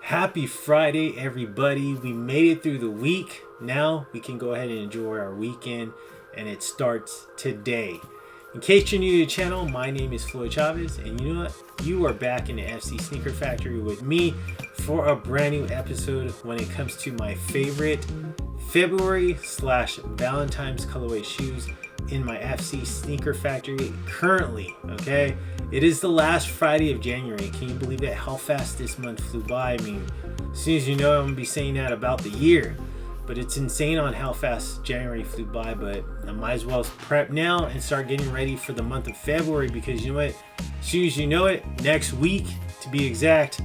Happy Friday, everybody. We made it through the week. Now we can go ahead and enjoy our weekend, and it starts today. In case you're new to the channel, my name is Floyd Chavez, and you know what? You are back in the F.C Sneaker Factory with me for a brand new episode when it comes to my favorite February/Valentine's colorway shoes in my F.C Sneaker Factory currently. Okay, it is the last Friday of January. Can you believe that? How fast this month flew by? I mean, as soon as you know, I'm gonna be saying that about the year. But it's insane on how fast January flew by. But I might as well prep now and start getting ready for the month of February, because you know what? As soon as you know it, next week to be exact,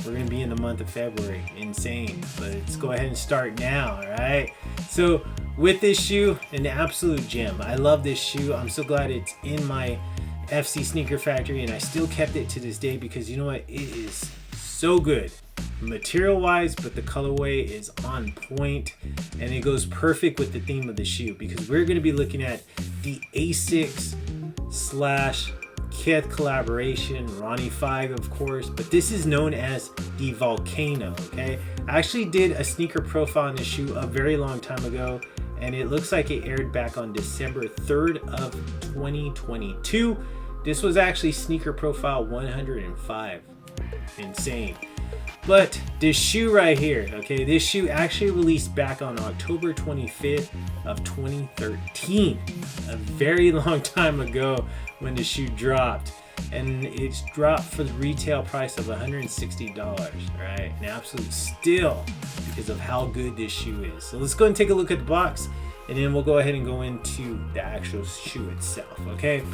we're gonna be in the month of February. Insane. But let's go ahead and start now. All right. So with this shoe, an absolute gem. I love this shoe. I'm so glad it's in my FC Sneaker Factory, and I still kept it to this day because you know what? It is so good material wise, but the colorway is on point and it goes perfect with the theme of the shoe, because we're going to be looking at the Asics Kith collaboration, Ronnie Fieg of course, but this is known as the Volcano. Okay, I actually did a sneaker profile on this shoe a very long time ago, and it looks like it aired back on December 3rd of 2022. This was actually sneaker profile 105. Insane. But this shoe right here, okay, this shoe actually released back on October 25th of 2013, a very long time ago when the shoe dropped, and it's dropped for the retail price of $160, right? An absolute steal because of how good this shoe is. So let's go and take a look at the box, and then we'll go ahead and go into the actual shoe itself. Okay,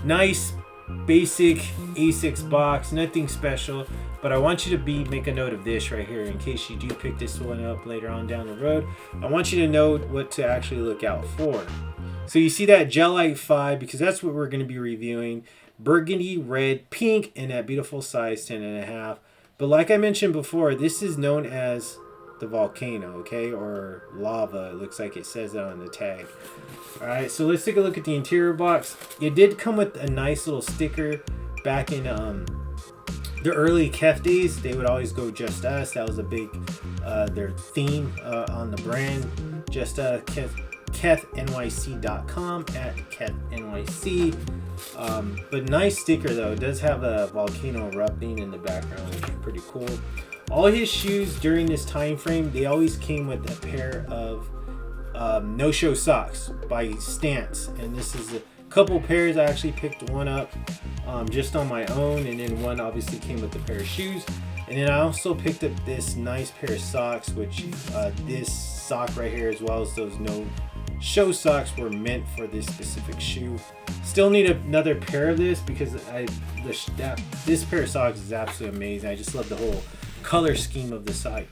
nice basic Asics box, nothing special, but I want you to make a note of this right here in case you do pick this one up later on down the road. I want you to know what to actually look out for. So you see that Gelite 5, because that's what we're going to be reviewing. Burgundy, red, pink, and that beautiful size 10.5. But like I mentioned before, this is known as the Volcano, okay, or lava. It looks like it says that on the tag. All right, so let's take a look at the interior box. It did come with a nice little sticker. Back in the early Kith days, they would always go Just Us. That was a big their theme on the brand. Just KithNYC.com at KithNYC. But nice sticker though. It does have a volcano erupting in the background, which is pretty cool. All his shoes during this time frame, they always came with a pair of no-show socks by Stance, and this is a couple pairs. I actually picked one up just on my own, and then one obviously came with a pair of shoes. And then I also picked up this nice pair of socks, which this sock right here, as well as those no-show socks, were meant for this specific shoe. Still need another pair of this because this pair of socks is absolutely amazing. I just love the whole color scheme of the sock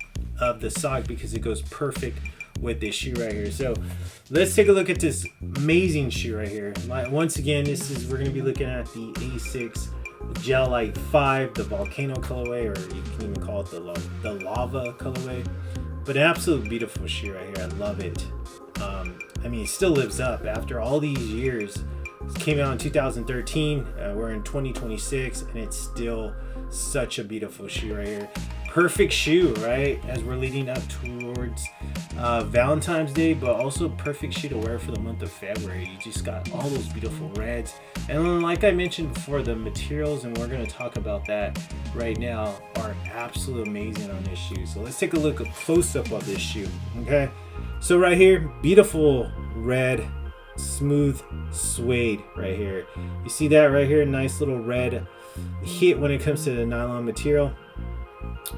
because it goes perfect with this shoe right here. So let's take a look at this amazing shoe right here. Once again, we're going to be looking at the Asics Gelite 5, the Volcano colorway, or you can even call it the lava colorway. But an absolute beautiful shoe right here. I love it. I mean, it still lives up after all these years. It came out in 2013. We're in 2026, and it's still such a beautiful shoe right here. Perfect shoe, right, as we're leading up towards Valentine's Day, but also perfect shoe to wear for the month of February. You just got all those beautiful reds, and like I mentioned before, the materials, and we're going to talk about that right now, are absolutely amazing on this shoe. So let's take a look, a close-up of this shoe. Okay, so right here, beautiful red smooth suede right here. You see that right here? Nice little red hit when it comes to the nylon material.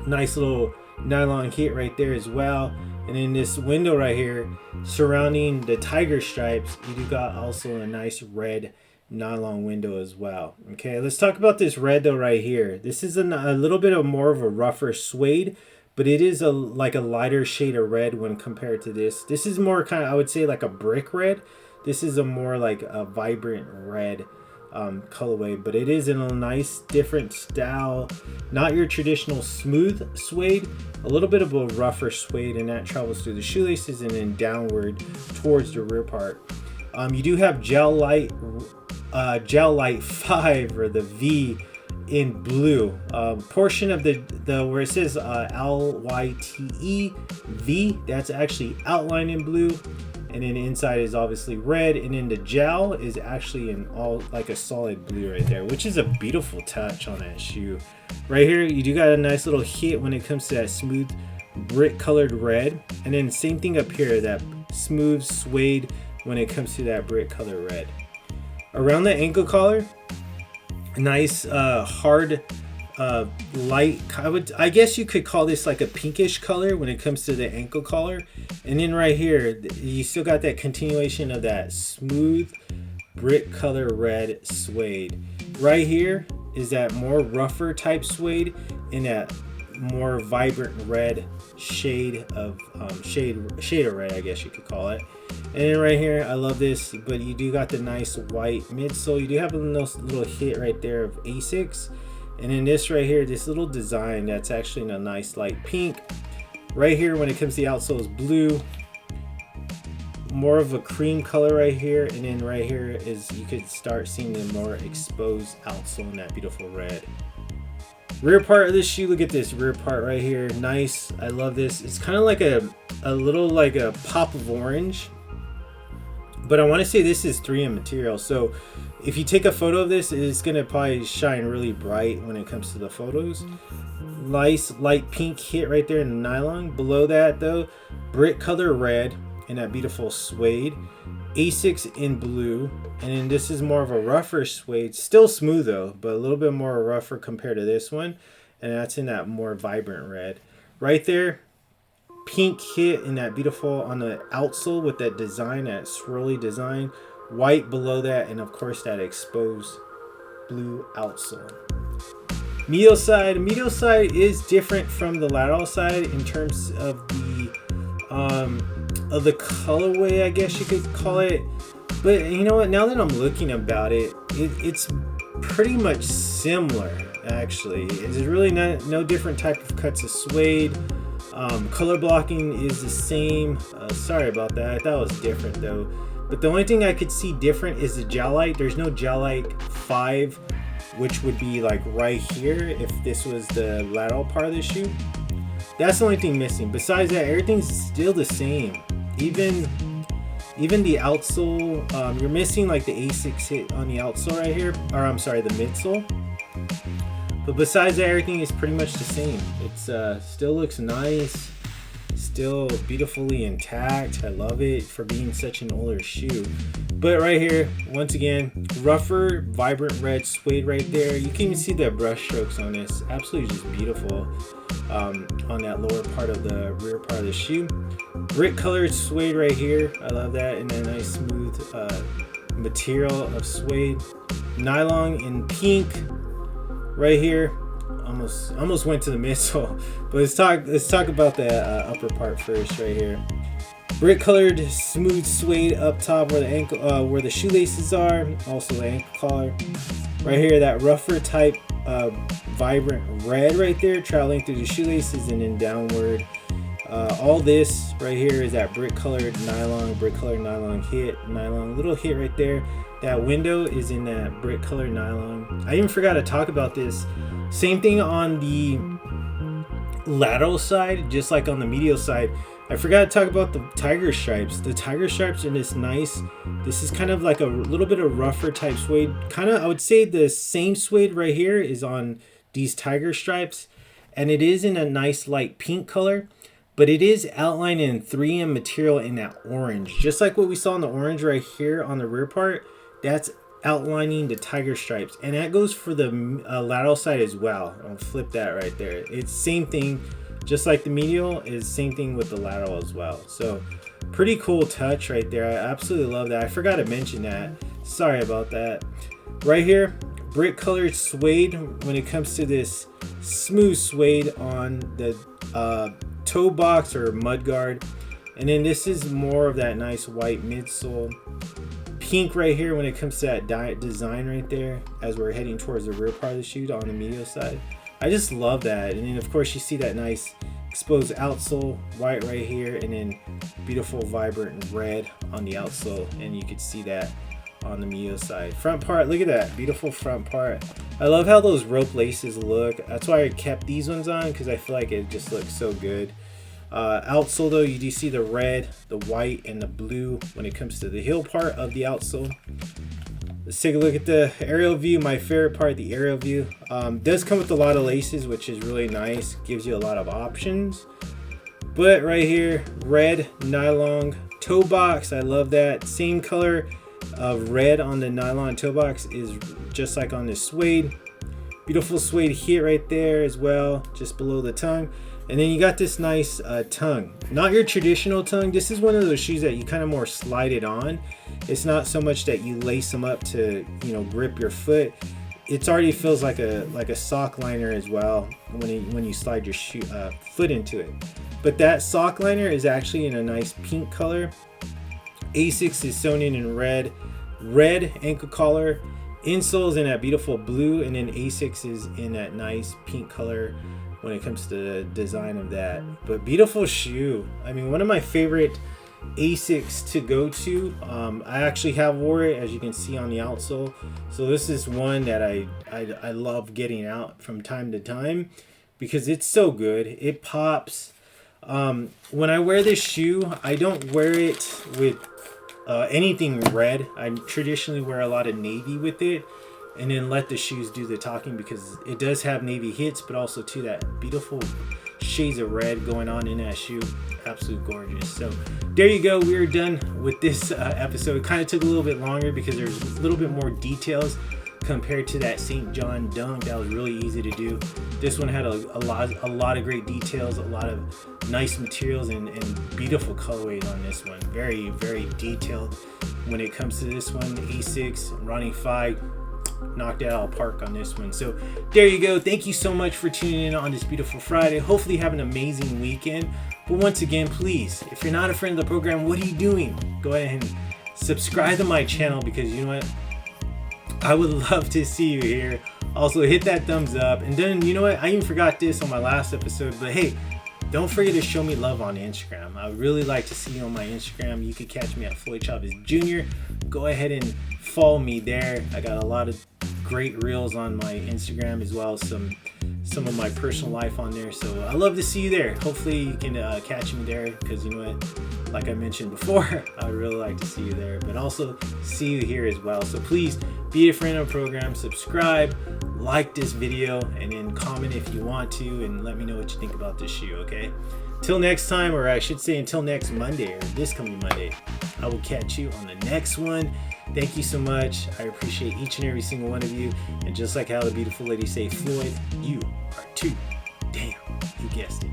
Nice little nylon hit right there as well. And in this window right here surrounding the tiger stripes, you do got also a nice red nylon window as well. Okay, let's talk about this red though right here. This is a little bit of more of a rougher suede, but it is like a lighter shade of red when compared to this. This is more kind of, I would say, like a brick red. This is a more like a vibrant red colorway, but it is in a nice different style. Not your traditional smooth suede, a little bit of a rougher suede, and that travels through the shoelaces and then downward towards the rear part. You do have Gelite 5, or the V, in blue. Portion of the where it says LYTE-V, that's actually outlined in blue, and then inside is obviously red, and then the jowl is actually in all like a solid blue right there, which is a beautiful touch on that shoe. Right here, you do got a nice little hit when it comes to that smooth brick colored red, and then same thing up here, that smooth suede when it comes to that brick color red. Around the ankle collar, nice hard light, I guess you could call this like a pinkish color when it comes to the ankle collar. And then right here you still got that continuation of that smooth brick color red suede. Right here is that more rougher type suede in that more vibrant red shade of shade of red, I guess you could call it. And then right here, I love this, but you do got the nice white midsole. You do have a little hit right there of Asics. And then this right here, this little design that's actually in a nice light pink. Right here, when it comes to the outsole, is blue, more of a cream color right here. And then right here is, you could start seeing the more exposed outsole in that beautiful red. Rear part of this shoe, look at this rear part right here, nice. I love this. It's kind of like a little like a pop of orange, but I want to say this is 3M material, so if you take a photo of this, it's gonna probably shine really bright when it comes to the photos. Nice light pink hit right there in the nylon. Below that though, brick color red and that beautiful suede. Asics in blue, and then this is more of a rougher suede, still smooth though, but a little bit more rougher compared to this one, and that's in that more vibrant red. Right there, pink hit in that beautiful on the outsole with that design, that swirly design. White below that, and of course that exposed blue outsole. Medial side is different from the lateral side in terms of the colorway, I guess you could call it. But you know what, now that I'm looking about it, it's pretty much similar actually. It's really no different type of cuts of suede. Color blocking is the same. Sorry about that, I thought it was different though. But the only thing I could see different is the jowlite. There's no jowlite 5, which would be like right here if this was the lateral part of the shoe. That's the only thing missing. Besides that, everything's still the same. Even the outsole, you're missing like the Asics hit on the outsole right here, or I'm sorry, the midsole. But besides that, everything is pretty much the same. It's still looks nice, still beautifully intact. I love it for being such an older shoe. But right here, once again, rougher, vibrant red suede right there. You can even see the brush strokes on this. Absolutely just beautiful on that lower part of the rear part of the shoe. Brick colored suede right here. I love that. And a nice smooth material of suede. Nylon in pink right here. Almost went to the midsole, but let's talk about the upper part first right here. Brick colored smooth suede up top where the ankle where the shoelaces are, also the ankle collar. Right here, that rougher type vibrant red right there traveling through the shoelaces and then downward. All this right here is that brick colored nylon hit, little hit right there. That window is in that brick colored nylon. I even forgot to talk about this. Same thing on the lateral side, just like on the medial side. I forgot to talk about the tiger stripes. The tiger stripes are this is kind of like a little bit of rougher type suede. Kind of, I would say the same suede right here is on these tiger stripes. And it is in a nice light pink color. But it is outlined in 3M material in that orange. Just like what we saw in the orange right here on the rear part. That's outlining the tiger stripes, and that goes for the lateral side as well. I'll flip that right there. It's same thing, just like the medial is same thing with the lateral as well. So pretty cool touch right there. I absolutely love that. I forgot to mention that. Sorry about that. Right here, brick colored suede when it comes to this smooth suede on the toe box or mud guard, and then this is more of that nice white midsole. Pink right here when it comes to that design right there as we're heading towards the rear part of the shoe on the medial side. I just love that. And then of course you see that nice exposed outsole, white right here, and then beautiful vibrant red on the outsole, and you could see that on the Mio side. Front part, look at that beautiful front part. I love how those rope laces look. That's why I kept these ones on, because I feel like it just looks so good. Outsole though, you do see the red, the white, and the blue when it comes to the heel part of the outsole. Let's take a look at the aerial view. My favorite part, the aerial view. Does come with a lot of laces, which is really nice. Gives you a lot of options. But right here, red nylon toe box. I love that. Same color of red on the nylon toe box is just like on this suede. Beautiful suede hit right there as well, just below the tongue. And then you got this nice tongue. Not your traditional tongue. This is one of those shoes that you kind of more slide it on. It's not so much that you lace them up to, you know, grip your foot. It already feels like a sock liner as well when you slide your foot into it. But that sock liner is actually in a nice pink color. Asics is sewn in red ankle collar. Insole's in that beautiful blue, and then Asics is in that nice pink color when it comes to the design of that. But beautiful shoe. I mean, one of my favorite Asics to go to. I actually have wore it, as you can see on the outsole. So this is one that I love getting out from time to time because it's so good. It pops. When I wear this shoe, I don't wear it with anything red. I traditionally wear a lot of navy with it, and then let the shoes do the talking, because it does have navy hits, but also too that beautiful shades of red going on in that shoe. Absolute gorgeous. So there you go. We're done with this episode. It kind of took a little bit longer because there's a little bit more details compared to that St. John dunk. That was really easy to do. This one had a lot of great details, a lot of nice materials, and beautiful colorways on this one. Very, very detailed when it comes to this one. Asics, Ronnie Fieg knocked it out of the park on this one. So there you go. Thank you so much for tuning in on this beautiful Friday. Hopefully you have an amazing weekend. But once again, please, if you're not a friend of the program, what are you doing? Go ahead and subscribe to my channel, because you know what? I would love to see you here. Also, hit that thumbs up. And then, you know what? I even forgot this on my last episode, but hey, don't forget to show me love on Instagram. I would really like to see you on my Instagram. You could catch me at Floyd Chavez Jr. Go ahead and follow me there. I got a lot of great reels on my Instagram, as well as some of my personal life on there. So I love to see you there. Hopefully you can catch me there, because you know what, like I mentioned before, I would really like to see you there, but also see you here as well. So please be a friend of the program, subscribe, like this video, and then comment if you want to, and let me know what you think about this shoe. Okay, till next time, or I should say until next Monday, or this coming Monday, I will catch you on the next one. Thank you so much. I appreciate each and every single one of you. And just like how the beautiful ladies say, Floyd, you are too damn, you guessed it,